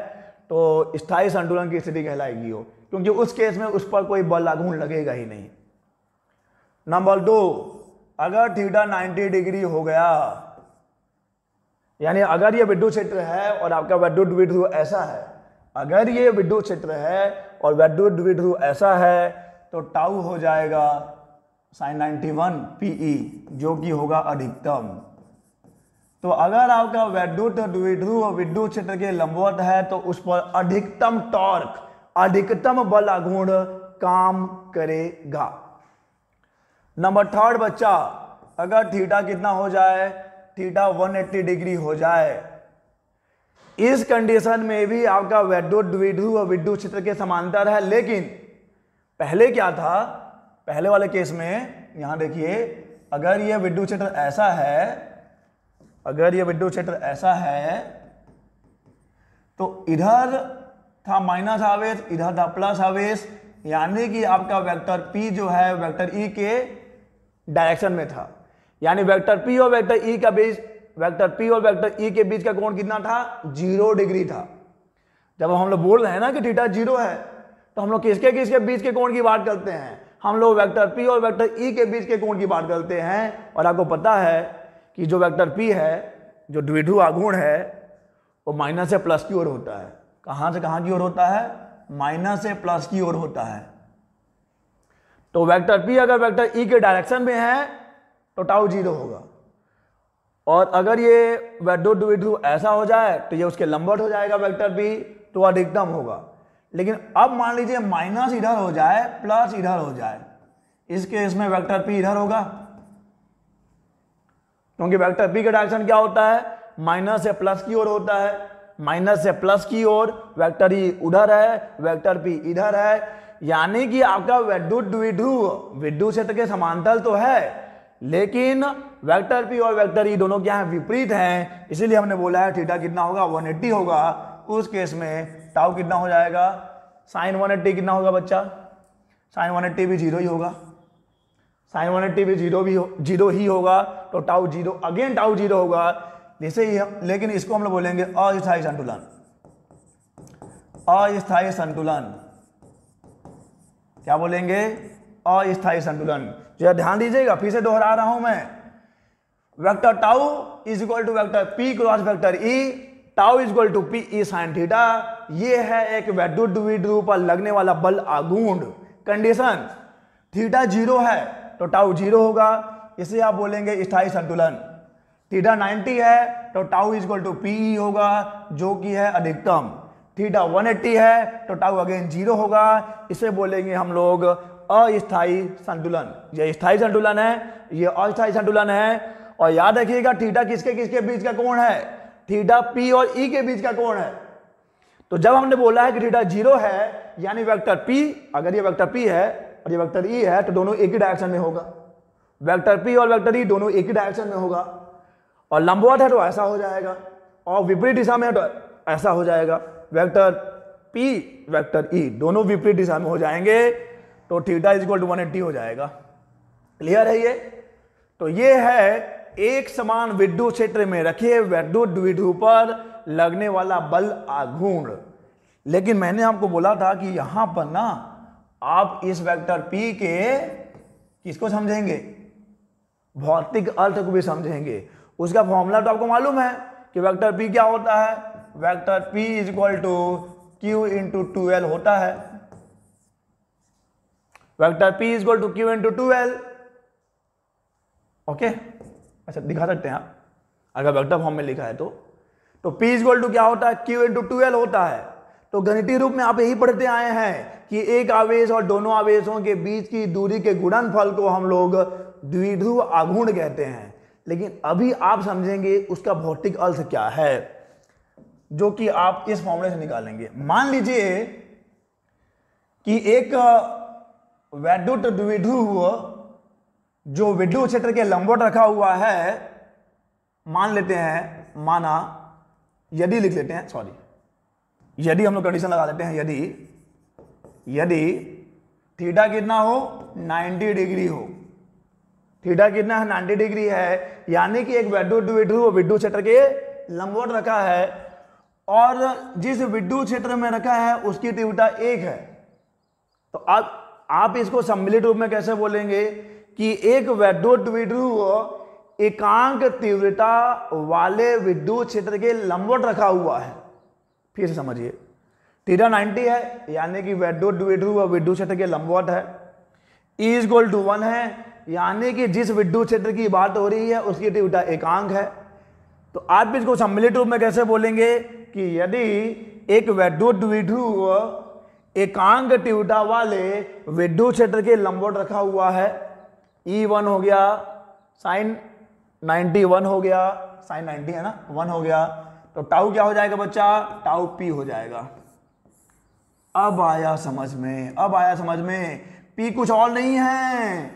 तो स्थायी संतुलन की स्थिति कहलाएगी हो, क्योंकि उस केस में उस पर कोई बल लागू लगेगा ही नहीं। नंबर 2, अगर थीटा 90 डिग्री हो गया, यानी अगर ये विद्युत क्षेत्र है और आपका विद्युत द्विध्रुव ऐसा है, अगर ये विद्युत क्षेत्र है और विद्युत द्विध्रुव ऐसा है, तो टाउ हो जाएगा sin 91 PE, जो कि होगा अधिकतम। तो अगर आपका विद्युत द्विध्रुव विद्युत क्षेत्र के लंबवत है तो उस पर अधिकतम टॉर्क, अधिकतम बल आघूर्ण काम करेगा। नंबर 3 बच्चा, अगर थीटा कितना हो जाए? थीटा 180 डिग्री हो जाए, इस कंडीशन में भी आपका विद्युत द्विध्रुव विद्युत क्षेत्र के समांतर है। लेकिन पहले क्या था? पहले वाले केस में यहां देखिए, अगर यह विद्युत क्षेत्र ऐसा है, अगर यह विद्युत क्षेत्र ऐसा है तो इधर था माइनस आवेश, इधर था प्लस आवेश, यानी कि आपका वेक्टर P जो है वेक्टर E के डायरेक्शन में था। यानी वेक्टर P और वेक्टर E का बीच, वेक्टर P और वेक्टर E के बीच का कोण कितना था? 0 डिग्री था। जब हम लोग बोल रहे हैं ना कि थीटा 0 है, तो हम लोग किसके किसके बीच के कोण की बात करते हैं? हम लोग वेक्टर P और वेक्टर E के बीच के कोण की बात करते हैं। और आपको पता है कि जो वेक्टर P है, जो द्विध्रुव आघूर्ण है, वो माइनस से प्लस की ओर होता है। कहां से कहां की ओर होता है? माइनस से प्लस की ओर होता है। तो वेक्टर P अगर वेक्टर E के डायरेक्शन में है तो टाउ 0 होगा, और अगर ये विद्युत द्विध्रुव ऐसा हो जाए तो ये उसके लंबवत हो जाएगा वेक्टर P, तो अधिकतम होगा। लेकिन अब मान लीजिए माइनस इधर हो जाए, प्लस इधर हो जाए, इस केस में वेक्टर P इधर होगा, क्योंकि वेक्टर P का डायरेक्शन क्या होता है? माइनस से प्लस की ओर होता है, माइनस से प्लस की ओर, वेक्टर ई उधर है, वेक्टर पी इधर है, यानी कि आपका वैद्युत द्विध्रुव विद्युत क्षेत्र के समांतर तो है, लेकिन वेक्टर पी और वेक्टर ई दोनों क्या है, विपरीत हैं। इसीलिए हमने बोला है थीटा कितना होगा, 180 होगा। उस केस में टाउ कितना हो जाएगा, साइन 180 कितना होगा बच्चा, साइन 180 भी जीरो ही होगा, साइन 180 भी जीरो ही होगा, तो tau zero, again tau zero होगा। जैसे ही लेकिन इसको हम लोग बोलेंगे अस्थायी संतुलन, अस्थायी संतुलन, क्या बोलेंगे, अस्थायी संतुलन। जरा ध्यान दीजिएगा, फिर से दोहरा रहा हूं मैं, vector tau is equal to vector P cross vector E, tau is equal to P E sine theta. ये है एक वैद्युत द्विध्रुव पर लगने वाला बल आघूर्ण। कंडीशन, थीटा जीरो है तो टाउ जीरो होगा, इसे आप बोलेंगे स्थायी संतुलन। थीटा 90 है तो tau is equal to P E होगा, जो कि है अधिकतम। थीटा 180 है तो टाउ अगेन जीरो होगा, इसे बोलेंगे हम लोग अस्थायी संतुलन। ये स्थायी संतुलन है, ये अस्थायी संतुलन है। और याद रखिएगा थीटा किसके किसके बीच का कोण है, थीटा पी और ई के बीच का कोण है। तो जब हमने बोला है कि थीटा जीरो है, यानी वेक्टर पी, अगर ये वेक्टर पी है और ये वेक्टर ई है, तो दोनों एक ही डायरेक्शन में होगा। वेक्टर पी और वेक्टर ई दोनों एक ही डायरेक्शन में होगा, और लंबवत है तो ऐसा हो जाएगा, और विपरीत दिशा में है तो ऐसा हो जाएगा। वेक्टर पी वेक्टर ई दोनों विपरीत दिशा में हो जाएंगे, तो थीटा इज इक्वल टू 180 हो जाएगा। क्लियर है ये? तो ये है एक समान विद्युत क्षेत्र में रखे वैद्युत द्विध्रुव पर लगने वाला बल आघूर्ण। लेकिन मैंने आपको बोला था कि यहां पर ना आप इस वेक्टर P के किसको समझेंगे, भौतिक अर्थ को भी समझेंगे। उसका फॉर्मूला तो आपको मालूम है कि वेक्टर P क्या होता है, vector P is equal to Q into 2L होता है। Vector P is equal to Q into 2L। Okay, अच्छा दिखा सकते हैं आप, अगर वेक्टर फॉर्म में लिखा है तो P इज इक्वल टू क्या होता है, Q इंटू 2L होता है। तो गणितीय रूप में आप यही पढ़ते आए हैं कि एक आवेश और दोनों आवेशों के बीच की दूरी के गुणनफल को हम लोग द्विध्रुव आघूर्ण कहते हैं। लेकिन अभी आप समझेंगे उसका भौतिक अर्थ क्या है, जो कि आप इस फॉर्मूले से निकालेंगे। मान लीजिए कि एक वैद्युत द्विध्रुव जो विद्युत क्षेत्र के लंबवत रखा हुआ है, मान लेते हैं, माना यदि लिख लेते हैं, सॉरी यदि हम लोग कंडीशन लगा लेते हैं, यदि थीटा कितना हो, 90 डिग्री हो, थीटा कितना है, 90 डिग्री है, यानी कि एक वैद्युत द्विध्रुव विद्युत क्षेत्र के लंबवत रखा है, और जिस विद्युत क्षेत्र में रखा है उसकी तीव्रता 1 है। तो अब आप इसको सम्मिलित रूप में कैसे बोलेंगे कि एक वैद्युत द्विध्रुव एकांक तीव्रता वाले विद्युत क्षेत्र के लंबवत रखा हुआ है। फिर से समझिए, थीटा 90 है, यानी कि वैद्युत द्विध्रुव विद्युत क्षेत्र के लंबवत है। E इज इक्वल टू 1 है, यानी कि जिस विद्युत क्षेत्र की बात हो रही है उसकी तीव्रता एकांक है। तो आप इसको सम्मिलित रूप में कैसे बोलेंगे कि यदि एक वैद्युत द्विध्रुव एकांक तीव्रता वाले विद्युत क्षेत्र के लंबवत रखा हुआ है, E1 हो गया, साइन 90 1 हो गया, साइन 90 है ना, 1 हो गया, तो टाउ क्या हो जाएगा बच्चा, टाउ P हो जाएगा। अब आया समझ में, अब आया समझ में, P कुछ और नहीं है,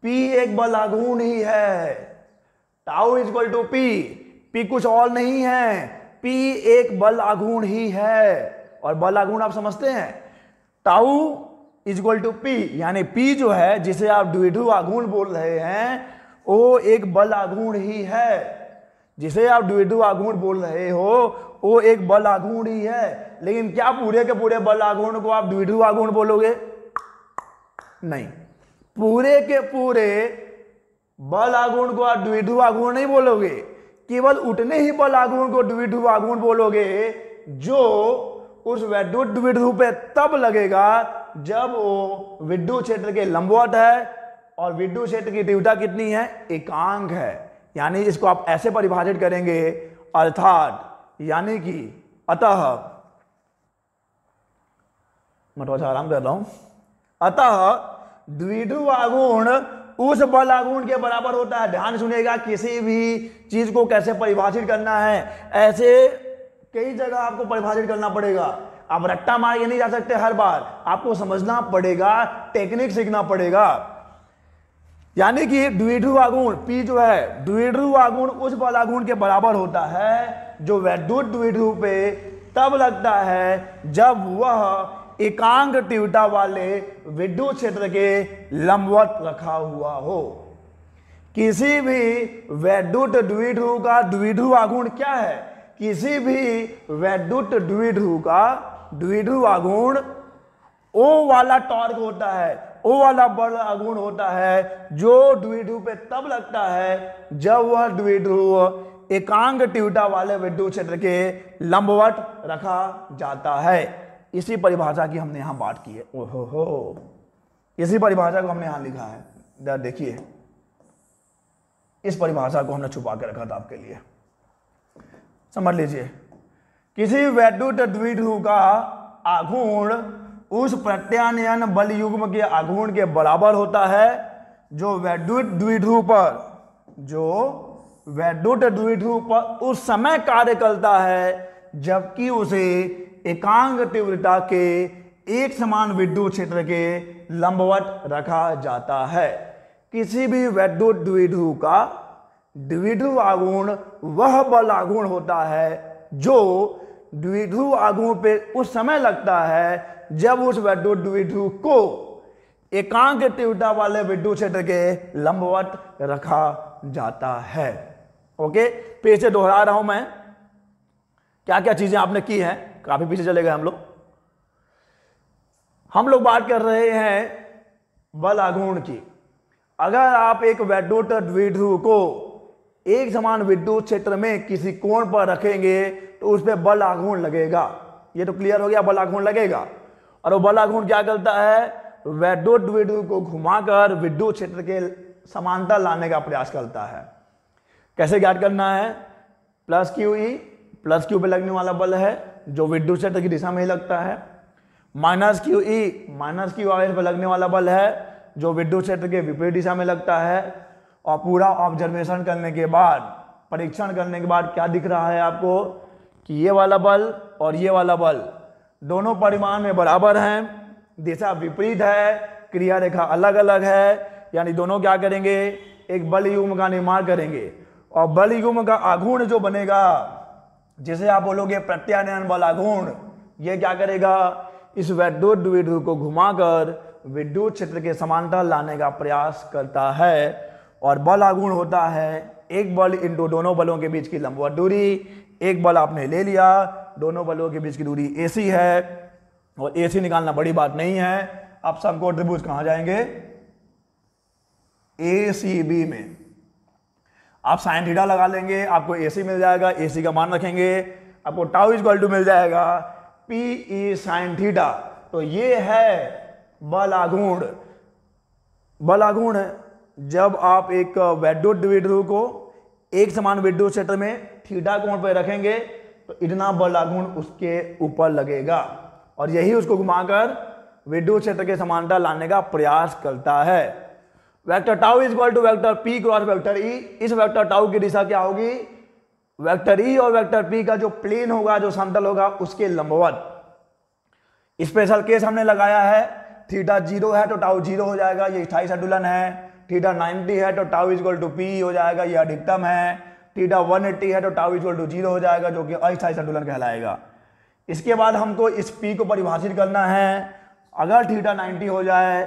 P एक बल आघूर्ण ही है। Tau is equal to P कुछ और नहीं है, P एक बल आघूर्ण ही है। और बल आघूर्ण आप समझते हैं, tau is equal to P, यानी P जो है जिसे आप द्विध्रुव आघूर्ण बोल रहे हैं, वो एक बल आघूर्ण ही है। जिसे आप द्विध्रुव आघूर्ण बोल रहे हो वो एक बल आघूर्ण ही है। लेकिन क्या पूरे के पूरे बल आघूर्ण को आप द्विध्रुव आघूर्ण बोलोगे? नहीं, पूरे के पूरे बल आघूर्ण को आप द्विध्रुव आघूर्ण नहीं बोलोगे, केवल उतने ही बल आघूर्ण को द्विध्रुव आघूर्ण बोलोगे जो उस वैद्युत द्विध्रुव पे तब लगेगा जब वो विद्युत क्षेत्र के लंबवत है और विद्युत क्षेत्र की तीव्रता कितनी है, एकांक है। यानी इसको आप ऐसे परिभाषित करेंगे, अर्थात यानी कि अतः, मैं थोड़ा सा आराम कर रहा हूं, अतः द्विध्रुव आघूर्ण उस बल आघूर्ण के बराबर होता है। ध्यान सुनिएगा, किसी भी चीज को कैसे परिभाषित करना है, ऐसे कई जगह आपको परिभाषित करना पड़ेगा। आप रट्टा मार के नहीं जा सकते, हर बार आपको समझना पड़ेगा, टेक्निक सीखना पड़ेगा। यानी कि द्विध्रुव आघूर्ण P जो है, द्विध्रुव आघूर्ण उस बल आघूर्ण के बराबर होता है जो वैद्युत द्विध्रुव पे तब लगता है जब वह एकांक तीव्रता वाले विद्युत क्षेत्र के लंबवत रखा हुआ हो। किसी भी वैद्युत द्विध्रुव का द्विध्रुव आघूर्ण क्या है? किसी भी वैद्युत द्विध्रुव का द्विध्रुव आघूर्ण O वाला टॉर्क होता है, O वाला बल आघूर्ण होता है जो द्विध्रुव पे तब लगता है जब वह द्विध्रुव एकांक तीव्रता वाले विद्युत क्षेत्र के लंबवत रखा जाता है। इसी परिभाषा की हमने यहां बात की है। ओहो हो, इसी परिभाषा को हमने यहां लिखा है। देखिए, इस परिभाषा को हमने छुपा के रखा था आपके लिए, समझ लीजिए। किसी वैद्युत द्विध्रुव का आघूर्ण उस प्रत्यानयन बल युग्म के आघूर्ण के बराबर होता है जो वैद्युत द्विध्रुव पर उस समय कार्य करता है जबकि उसे एकांक तीव्रता के एक समान विद्युत क्षेत्र के लंबवत रखा जाता है। किसी भी वैद्युत द्विध्रुव का द्विध्रुव आघूर्ण वह बल आघूर्ण होता है जो द्विध्रुव आघूर्ण पे उस समय लगता है जब उस वैद्युत द्विध्रुव को एकांक तीव्रता वाले विद्युत क्षेत्र के लंबवत रखा जाता है। ओके, फिर से दोहरा रहा हूं मैं, क्या क्या चीजें आपने की हैं, काफी पीछे चले गए हम लोग बात कर रहे हैं बल आघूर्ण की। अगर आप एक वैद्युत द्विध्रुव को एक समान विद्युत क्षेत्र में किसी कोण पर रखेंगे तो उस पर बल आघूर्ण लगेगा। ये तो क्लियर हो गया, बल आघूर्ण लगेगा। और वो बल आघूर्ण क्या करता है? वैद्युत द्विध्रुव को घुमाकर विद्युत क्षेत्र के समांतर लाने का प्रयास करता है। कैसे ज्ञात करना है? Plus Q E, plus Q पे लगने वाला बल है जो विद्युत क्षेत्र की दिशा में ही लगता है। Minus Q E, minus Q R पर लगने वाला बल है जो विद्युत क्षेत्र के विपरीत दिशा में लगता है। और पूरा ऑब्जर्वेशन करने के बाद, परीक्षण करने के बाद क्या दिख रहा है आपको कि ये वाला बल और ये वाला बल दोनों परिमाण में बराबर हैं, दिशा विपरीत है, क्रिया रेखा अलग अलग है। यानी दोनों क्या करेंगे? एक बल युग्म का निर्माण करेंगे। और बल युग्म का आघूर्ण जो बनेगा, जिसे आप बोलोगे प्रत्यानयन बल आघूर्ण, ये क्या करेगा? इस वैद्युत द्विध्रुव को घुमाकर विद्युत क्षेत्र के समांतर लाने का प्रयास करता है। और बल आघूर्ण होता है एक बल इंटू दोनों बलों के बीच की लंबवत दूरी। एक बल आपने ले लिया, दोनों बलों के बीच की दूरी AC है, और AC निकालना बड़ी बात नहीं है। आप समकोण त्रिभुज कहां जाएंगे? ACB में आप साइन थीटा लगा लेंगे, आपको AC मिल जाएगा। AC का मान रखेंगे, आपको टाउ इक्वल टू मिल जाएगा PE साइन थीटा। तो ये है बल आघूर्ण। बल आघूर्ण है जब आप एक वैद्युत द्विध्रुव को एक समान विद्युत क्षेत्र में थीटा कोण पर रखेंगे तो इतना बल आघूर्ण उसके ऊपर लगेगा, और यही उसको घुमाकर विद्युत क्षेत्र के समांतर लाने का प्रयास करता है। Vector tau is equal to vector P cross vector E। इस वेक्टर टाउ की दिशा क्या होगी? वेक्टर E और वेक्टर P का जो प्लेन होगा, जो समतल होगा, उसके लंबवत। स्पेशल केस हमने लगाया है, थीटा 0 है तो टाउ 0 हो जाएगा, ये स्थायी संतुलन है। थीटा 90 है तो टाउ इक्वल टू P हो जाएगा, ये अधिकतम है। थीटा 180 है तो टाउ इक्वल टू 0 हो जाएगा, जो कि अस्थायी संतुलन कहलाएगा। इसके बाद हमको इस P को परिभाषित करना है। अगर थीटा 90 हो जाए,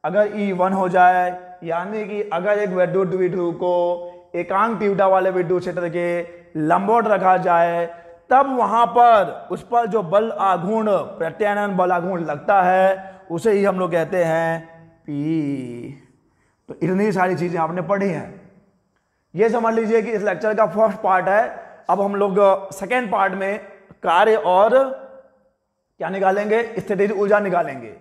अगर E 1 हो जाए, यानी कि अगर एक वैद्युत द्विध्रुव को एकांक तीव्रता वाले विद्युत क्षेत्र के लंबवत रखा जाए, तब वहां पर उस पर जो बल आघूर्ण, प्रत्यानयन बल आघूर्ण लगता है, उसे ही हम लोग कहते हैं P। तो इतनी सारी चीजें आपने पढ़ी हैं। ये समझ लीजिए कि इस लेक्चर का फर्स्ट पार्ट है। अब हम लोग सेकेंड पार्ट में कार्य और क्या निकालेंगे? स्थितिज ऊर्जा निकालेंगे।